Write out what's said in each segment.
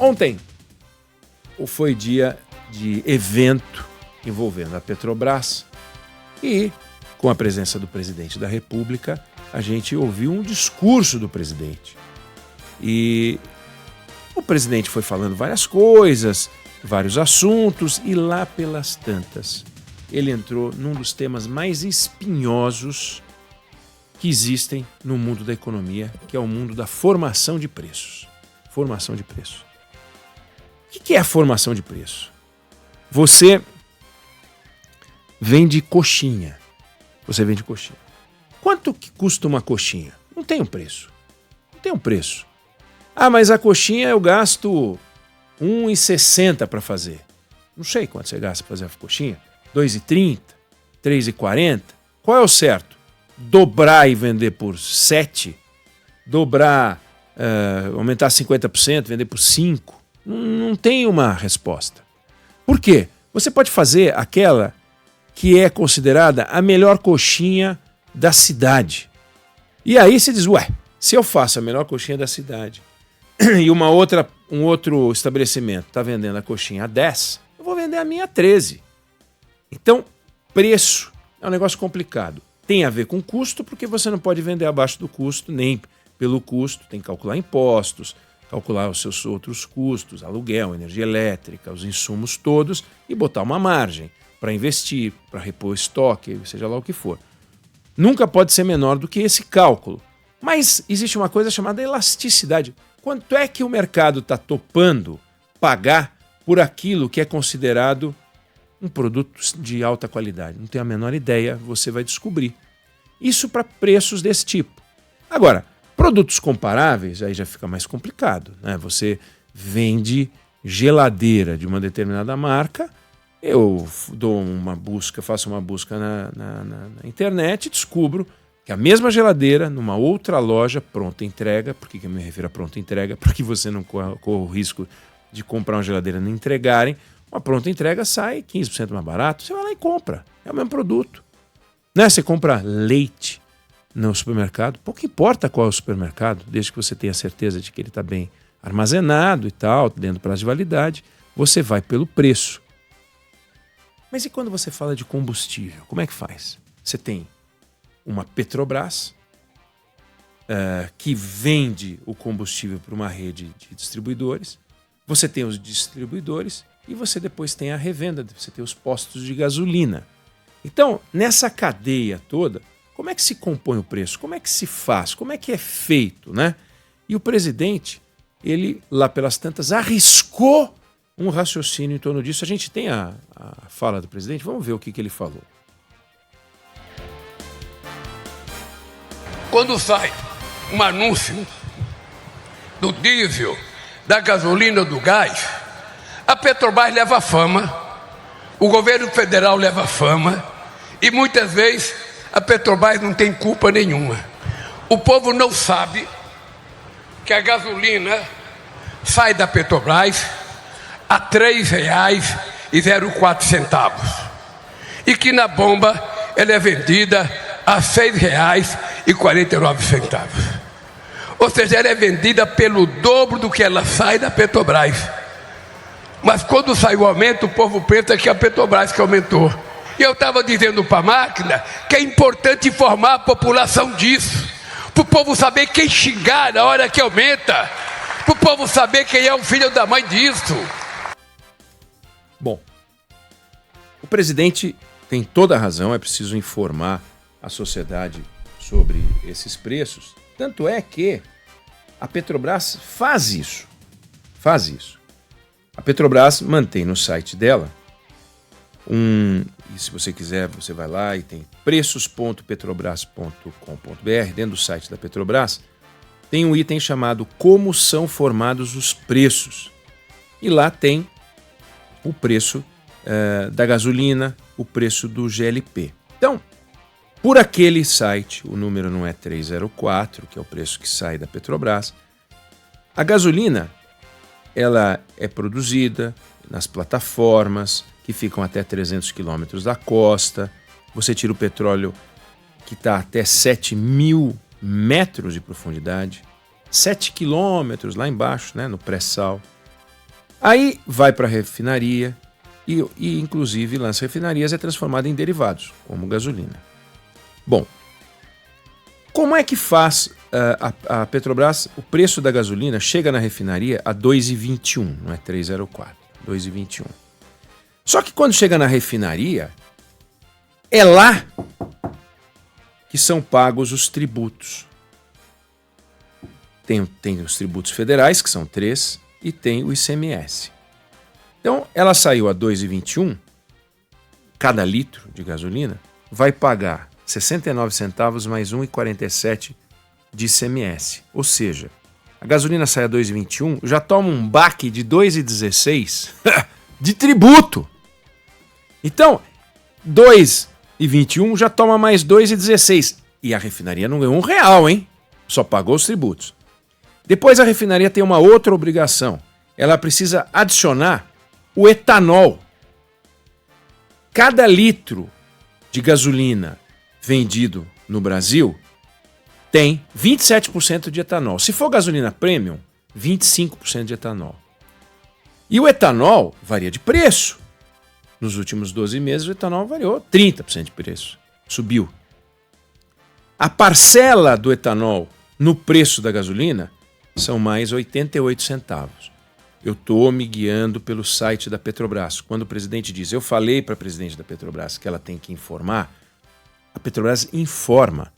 Ontem foi dia de evento envolvendo a Petrobras e, com a presença do presidente da República, a gente ouviu um discurso do presidente. E o presidente foi falando várias coisas, vários assuntos, e lá pelas tantas, ele entrou num dos temas mais espinhosos que existem no mundo da economia, que é o mundo da formação de preços. Formação de preço. O que é a formação de preço? Você vende coxinha. Você vende coxinha. Quanto que custa uma coxinha? Não tem um preço. Não tem um preço. Ah, mas a coxinha eu gasto R$1,60 para fazer. Não sei quanto você gasta para fazer a coxinha. R$2,30? R$3,40? Qual é o certo? Dobrar e vender por 7? Dobrar, aumentar 50%, vender por 5? Não tem uma resposta. Por quê? Você pode fazer aquela que é considerada a melhor coxinha da cidade. E aí você diz, se eu faço a melhor coxinha da cidade e um outro estabelecimento está vendendo a coxinha a 10, eu vou vender a minha a 13. Então, preço é um negócio complicado. Tem a ver com custo, porque você não pode vender abaixo do custo, nem pelo custo. Tem que calcular impostos, calcular os seus outros custos, aluguel, energia elétrica, os insumos todos e botar uma margem para investir, para repor estoque, seja lá o que for. Nunca pode ser menor do que esse cálculo. Mas existe uma coisa chamada elasticidade. Quanto é que o mercado está topando pagar por aquilo que é considerado um produto de alta qualidade? Não tenho a menor ideia, você vai descobrir. Isso para preços desse tipo. Agora, produtos comparáveis, aí já fica mais complicado, né? Você vende geladeira de uma determinada marca, eu dou uma busca, faço uma busca na internet e descubro que a mesma geladeira, numa outra loja, pronta entrega. Por que eu me refiro a pronta entrega? Para que você não corra o risco de comprar uma geladeira e não entregarem. Uma pronta entrega sai 15% mais barato, você vai lá e compra. É o mesmo produto. Né? Você compra leite no supermercado, pouco importa qual é o supermercado, desde que você tenha certeza de que ele está bem armazenado e tal, dentro do prazo de validade, você vai pelo preço. Mas e quando você fala de combustível? Como é que faz? Você tem uma Petrobras que vende o combustível para uma rede de distribuidores, você tem os distribuidores e você depois tem a revenda, você tem os postos de gasolina. Então, nessa cadeia toda, como é que se compõe o preço? Como é que se faz? Como é que é feito, né? E o presidente, ele, lá pelas tantas, arriscou um raciocínio em torno disso. A gente tem a fala do presidente, vamos ver o que ele falou. Quando sai um anúncio do diesel, da gasolina, do gás, a Petrobras leva fama, o governo federal leva fama e muitas vezes a Petrobras não tem culpa nenhuma. O povo não sabe que a gasolina sai da Petrobras a R$ 3,04 e que na bomba ela é vendida a R$ 6,49. Ou seja, ela é vendida pelo dobro do que ela sai da Petrobras. Mas quando sai o aumento, o povo pensa que é a Petrobras que aumentou. E eu estava dizendo para a máquina que é importante informar a população disso, para o povo saber quem xingar na hora que aumenta, para o povo saber quem é o filho da mãe disso. Bom, o presidente tem toda a razão, é preciso informar a sociedade sobre esses preços. Tanto é que a Petrobras faz isso. A Petrobras mantém no site dela e se você quiser, você vai lá e tem preços.petrobras.com.br. Dentro do site da Petrobras tem um item chamado Como são formados os preços. E lá tem o preço da gasolina, o preço do GLP. Então, por aquele site, o número não é 304, que é o preço que sai da Petrobras, a gasolina ela é produzida nas plataformas que ficam até 300 quilômetros da costa. Você tira o petróleo que está até 7.000 metros de profundidade, 7 quilômetros lá embaixo, né, no pré-sal. Aí vai para a refinaria e inclusive, nas refinarias é transformado em derivados, como gasolina. Bom, como é que faz a Petrobras? O preço da gasolina chega na refinaria a 2,21, não é 3,04, 2,21. Só que quando chega na refinaria, é lá que são pagos os tributos. Tem os tributos federais, que são 3, e tem o ICMS. Então, ela saiu a 2,21, cada litro de gasolina vai pagar 69 centavos mais 1,47 de ICMS. Ou seja, a gasolina sai a 2,21, já toma um baque de 2,16 de tributo. Então, 2,21 já toma mais 2,16. E a refinaria não ganhou R$1, hein? Só pagou os tributos. Depois a refinaria tem uma outra obrigação. Ela precisa adicionar o etanol. Cada litro de gasolina vendido no Brasil tem 27% de etanol. Se for gasolina premium, 25% de etanol. E o etanol varia de preço. Nos últimos 12 meses o etanol variou 30% de preço. Subiu. A parcela do etanol no preço da gasolina são mais 88 centavos. Eu estou me guiando pelo site da Petrobras. Quando o presidente diz, eu falei para a presidente da Petrobras que ela tem que informar, a Petrobras informa.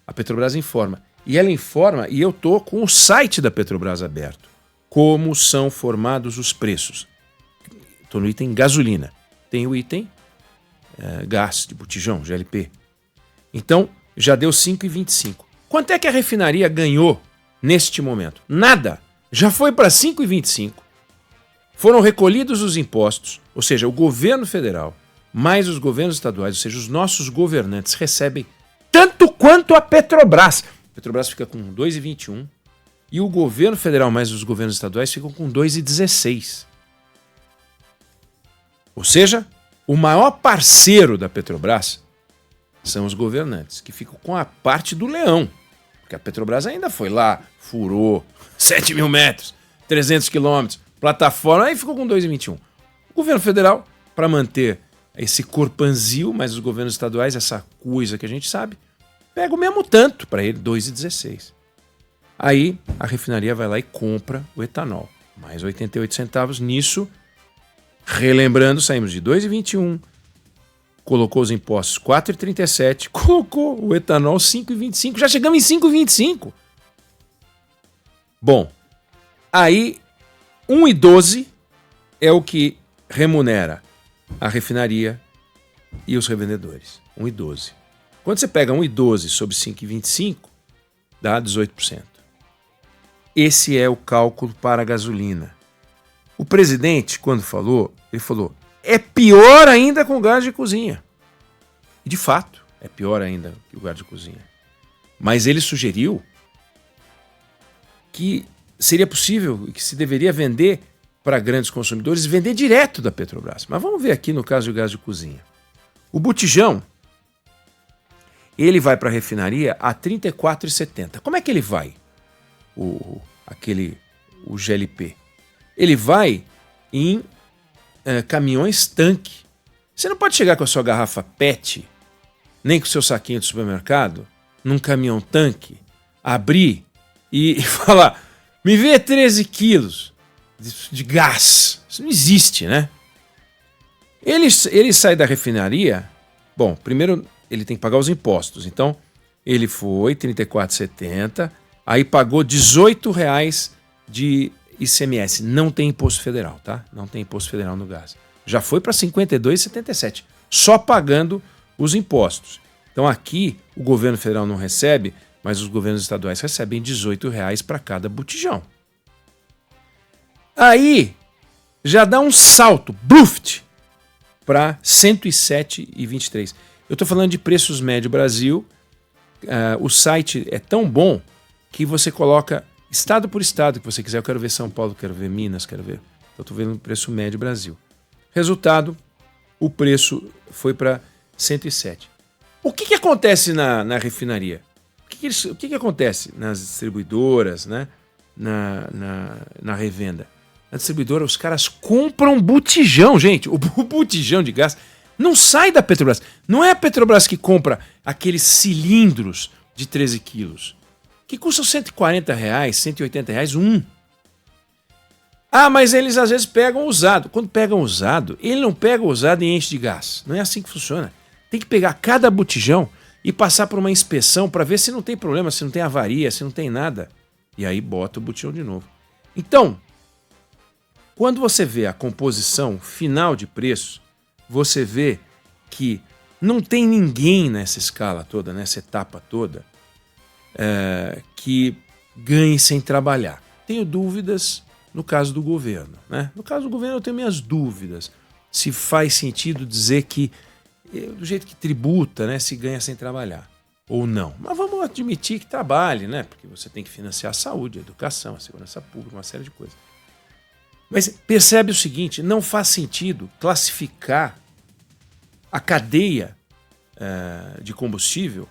A Petrobras informa. E ela informa, e eu estou com o site da Petrobras aberto. Como são formados os preços. Estou no item gasolina. Tem o item gás de botijão, GLP. Então, já deu 5,25. Quanto é que a refinaria ganhou neste momento? Nada. Já foi para 5,25. Foram recolhidos os impostos, ou seja, o governo federal, mais os governos estaduais, ou seja, os nossos governantes recebem tanto quanto a Petrobras. A Petrobras fica com 2,21 e o governo federal mais os governos estaduais ficam com 2,16. Ou seja, o maior parceiro da Petrobras são os governantes, que ficam com a parte do leão. Porque a Petrobras ainda foi lá, furou 7 mil metros, 300 quilômetros, plataforma, aí ficou com 2,21. O governo federal, para manter esse corpanzil, mas os governos estaduais, essa coisa que a gente sabe, pega o mesmo tanto para ele, 2,16. Aí a refinaria vai lá e compra o etanol, mais 88 centavos. Nisso, relembrando, saímos de 2,21, colocou os impostos 4,37, colocou o etanol 5,25, já chegamos em 5,25. Bom, aí 1,12 é o que remunera a refinaria e os revendedores. 1,12. Quando você pega 1,12 sobre 5,25, dá 18%. Esse é o cálculo para a gasolina. O presidente, quando falou, ele falou, é pior ainda com gás de cozinha. E de fato, é pior ainda que o gás de cozinha. Mas ele sugeriu que seria possível, que se deveria vender para grandes consumidores, vender direto da Petrobras. Mas vamos ver aqui no caso do gás de cozinha. O botijão, ele vai para a refinaria a R$ 34,70. Como é que ele vai? O GLP. Ele vai em caminhões tanque. Você não pode chegar com a sua garrafa PET, nem com o seu saquinho de supermercado, num caminhão tanque, abrir e falar, me vê 13 quilos de gás. Isso não existe, né? Ele sai da refinaria, bom, primeiro ele tem que pagar os impostos. Então, ele foi R$ 34,70, aí pagou R$ 18,00 de ICMS. Não tem imposto federal, tá? Não tem imposto federal no gás. Já foi para R$ 52,77, só pagando os impostos. Então aqui o governo federal não recebe, mas os governos estaduais recebem R$ 18,00 para cada botijão. Aí já dá um salto, bluft, para R$ 107,23. Eu estou falando de preços médio Brasil. O site é tão bom que você coloca estado por estado que você quiser. Eu quero ver São Paulo, quero ver Minas, quero ver. Eu estou vendo o preço médio Brasil. Resultado, o preço foi para 107. O que acontece na refinaria? O que acontece nas distribuidoras, né? na revenda? Na distribuidora, os caras compram botijão, gente. O botijão de gás não sai da Petrobras. Não é a Petrobras que compra aqueles cilindros de 13 quilos, que custam R$140, R$180 um. Ah, mas eles às vezes pegam usado. Quando pegam usado, ele não pega o usado e enche de gás. Não é assim que funciona. Tem que pegar cada botijão e passar por uma inspeção para ver se não tem problema, se não tem avaria, se não tem nada. E aí bota o botijão de novo. Então, quando você vê a composição final de preço, você vê que não tem ninguém nessa escala toda, nessa etapa toda, que ganhe sem trabalhar. Tenho dúvidas no caso do governo, né? No caso do governo eu tenho minhas dúvidas se faz sentido dizer que do jeito que tributa, né, se ganha sem trabalhar ou não. Mas vamos admitir que trabalhe, né? Porque você tem que financiar a saúde, a educação, a segurança pública, uma série de coisas. Mas percebe o seguinte, não faz sentido classificar a cadeia de combustível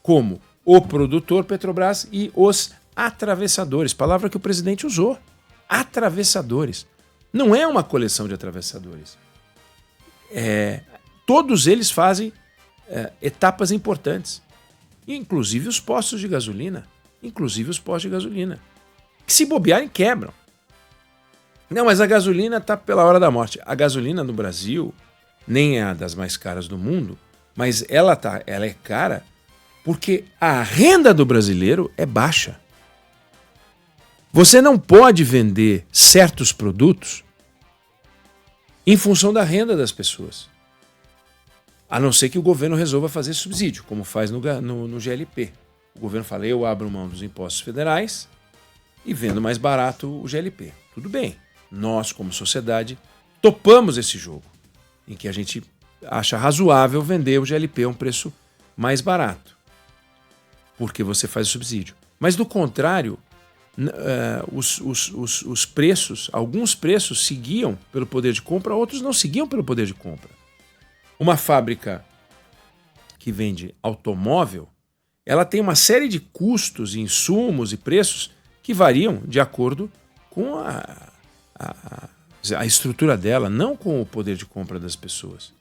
como o produtor Petrobras e os atravessadores, palavra que o presidente usou. Atravessadores. Não é uma coleção de atravessadores. Todos eles fazem etapas importantes. Inclusive os postos de gasolina. Que se bobearem, quebram. Não, mas a gasolina está pela hora da morte. A gasolina no Brasil nem é a das mais caras do mundo, mas ela é cara porque a renda do brasileiro é baixa. Você não pode vender certos produtos em função da renda das pessoas. A não ser que o governo resolva fazer subsídio, como faz no GLP. O governo fala, eu abro mão dos impostos federais e vendo mais barato o GLP. Tudo bem. Nós, como sociedade, topamos esse jogo, em que a gente acha razoável vender o GLP a um preço mais barato, porque você faz o subsídio. Mas, do contrário, os preços, alguns preços seguiam pelo poder de compra, outros não seguiam pelo poder de compra. Uma fábrica que vende automóvel, ela tem uma série de custos, insumos e preços que variam de acordo com a estrutura dela, não com o poder de compra das pessoas.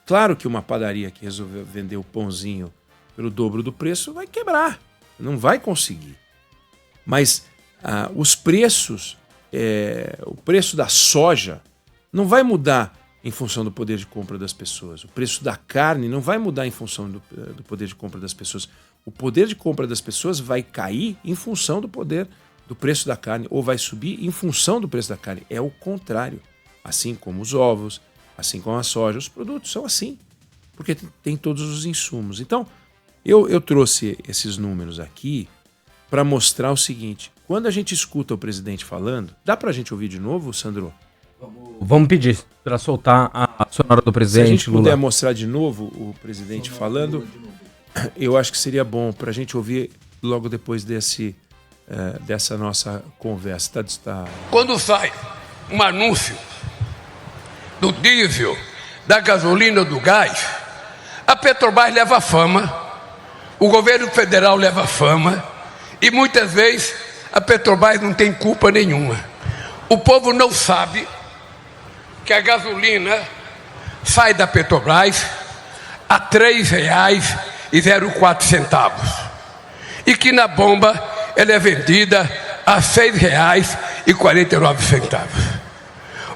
Claro que uma padaria que resolveu vender o pãozinho pelo dobro do preço vai quebrar, não vai conseguir. Mas os preços, o preço da soja não vai mudar em função do poder de compra das pessoas. O preço da carne não vai mudar em função do poder de compra das pessoas. O poder de compra das pessoas vai cair em função do preço da carne, ou vai subir em função do preço da carne. É o contrário. Assim como os ovos, assim como a soja, os produtos são assim, porque tem todos os insumos. Então, eu trouxe esses números aqui para mostrar o seguinte. Quando a gente escuta o presidente falando, dá para a gente ouvir de novo, Sandro? Vamos pedir para soltar a sonora do presidente. Se a gente Lula puder mostrar de novo o presidente falando, eu acho que seria bom para a gente ouvir logo depois dessa nossa conversa. Quando sai um anúncio do diesel, da gasolina, do gás, a Petrobras leva fama, o governo federal leva fama, e muitas vezes a Petrobras não tem culpa nenhuma. O povo não sabe que a gasolina sai da Petrobras a R$ 3,04 e que na bomba ela é vendida a R$ 6,49.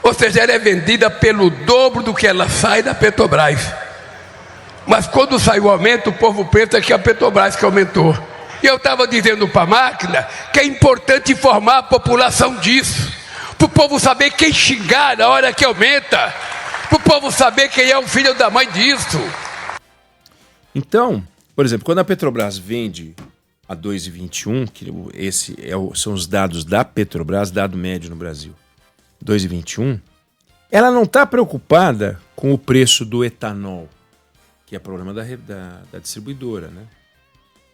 Ou seja, ela é vendida pelo dobro do que ela sai da Petrobras. Mas quando sai o aumento, o povo pensa que é a Petrobras que aumentou. E eu estava dizendo para a máquina que é importante informar a população disso, para o povo saber quem xingar na hora que aumenta, para o povo saber quem é o filho da mãe disso. Então, por exemplo, quando a Petrobras vende a 2,21, que são os dados da Petrobras, dado médio no Brasil, 2,21, ela não está preocupada com o preço do etanol, que é problema da distribuidora, né?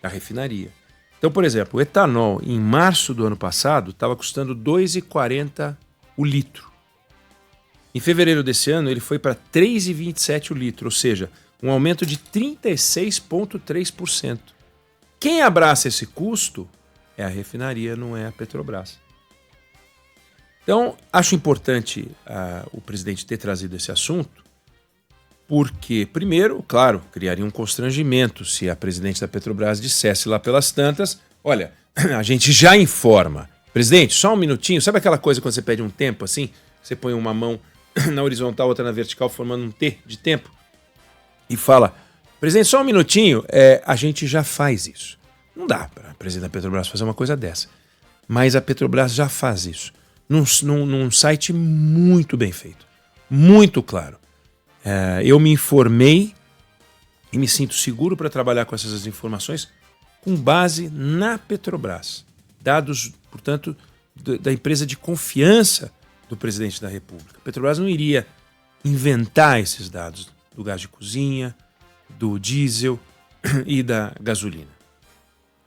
Da refinaria. Então, por exemplo, o etanol em março do ano passado estava custando R$ 2,40 o litro. Em fevereiro desse ano ele foi para R$ 3,27 o litro, ou seja, um aumento de 36,3%. Quem abraça esse custo é a refinaria, não é a Petrobras. Então, acho importante o presidente ter trazido esse assunto, porque, primeiro, claro, criaria um constrangimento se a presidente da Petrobras dissesse lá pelas tantas, olha, a gente já informa. Presidente, só um minutinho. Sabe aquela coisa quando você pede um tempo assim? Você põe uma mão na horizontal, outra na vertical, formando um T de tempo, e fala, presidente, só um minutinho, a gente já faz isso. Não dá para a presidente da Petrobras fazer uma coisa dessa. Mas a Petrobras já faz isso. Num site muito bem feito. Muito claro. Eu me informei e me sinto seguro para trabalhar com essas informações com base na Petrobras. Dados, portanto, da empresa de confiança do presidente da República. A Petrobras não iria inventar esses dados do gás de cozinha, do diesel e da gasolina.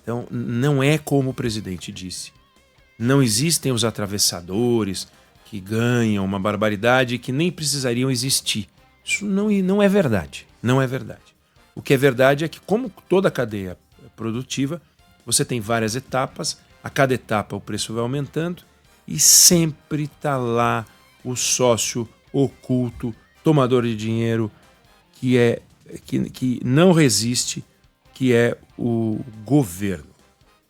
Então, não é como o presidente disse. Não existem os atravessadores que ganham uma barbaridade e que nem precisariam existir. Isso não é verdade. Não é verdade. O que é verdade é que, como toda a cadeia produtiva, você tem várias etapas, a cada etapa o preço vai aumentando e sempre está lá o sócio oculto, tomador de dinheiro, que não resiste, que é o governo.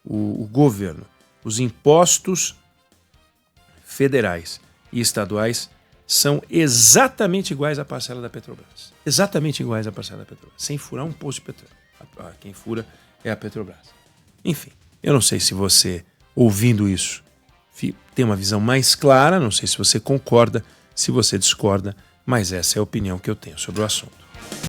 O governo. Os impostos federais e estaduais são exatamente iguais à parcela da Petrobras. Exatamente iguais à parcela da Petrobras. Sem furar um poço de petróleo. Quem fura é a Petrobras. Enfim, eu não sei se você, ouvindo isso, tem uma visão mais clara, não sei se você concorda, se você discorda, mas essa é a opinião que eu tenho sobre o assunto.